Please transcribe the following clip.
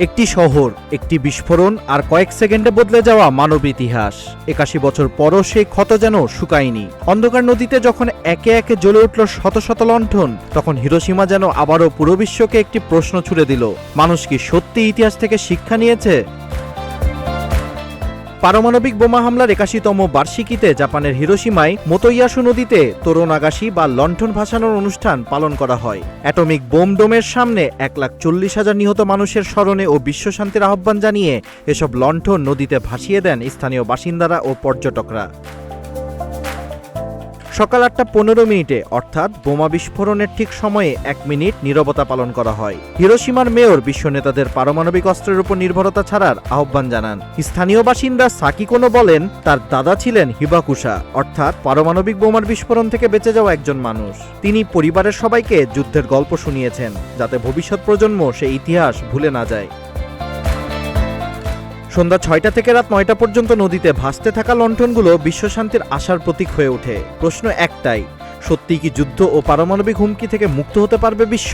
একটি শহর, একটি বিস্ফোরণ আর কয়েক সেকেন্ডে বদলে যাওয়া মানব ইতিহাস। ৮১ বছর পরও সেই ক্ষত যেন শুকায়নি। অন্ধকার নদীতে যখন একে একে জ্বলে উঠল শত শত লণ্ঠন, তখন হিরোশিমা যেন আবারও পুরো বিশ্বকে একটি প্রশ্ন ছুড়ে দিল, মানুষ কি সত্যি ইতিহাস থেকে শিক্ষা নিয়েছে? পারমাণবিক বোমা হামলার ৮১তম বার্ষিকীতে জাপানের হিরোশিমায় মোতোয়াশু নদীতে তোরণ আগাশি বা লণ্ঠন ভাসানোর অনুষ্ঠান পালন করা হয়। অ্যাটমিক বোম ডোমের সামনে ১,৪০,০০০ নিহত মানুষের স্মরণে ও বিশ্বশান্তির আহ্বান জানিয়ে এসব লণ্ঠন নদীতে ভাসিয়ে দেন স্থানীয় বাসিন্দারা ও পর্যটকরা। সকাল ৮টা ১৫ অর্থাৎ বোমা বিস্ফোরণের ঠিক সময়ে ১ মিনিট নীরবতা পালন করা হয়। হিরোশিমার মেয়র বিশ্ব নেতাদের পারমাণবিক অস্ত্রের উপর নির্ভরতা ছাড়ার আহ্বান জানান। স্থানীয় বাসিন্দা সাকি কোনো বলেন, তার দাদা ছিলেন হিবাকুশা, অর্থাৎ পারমাণবিক বোমার বিস্ফোরণ থেকে বেঁচে যাওয়া একজন মানুষ। তিনি পরিবারের সবাইকে যুদ্ধের গল্প শুনিয়েছেন, যাতে ভবিষ্যৎ প্রজন্ম সেই ইতিহাস ভুলে না যায়। সন্ধ্যা ৬টা থেকে রাত ৯টা পর্যন্ত নদীতে ভাসতে থাকা লণ্ঠনগুলো বিশ্বশান্তির আশার প্রতীক হয়ে ওঠে। প্রশ্ন একটাই, সত্যিই কি যুদ্ধ ও পারমাণবিক হুমকি থেকে মুক্ত হতে পারবে বিশ্ব?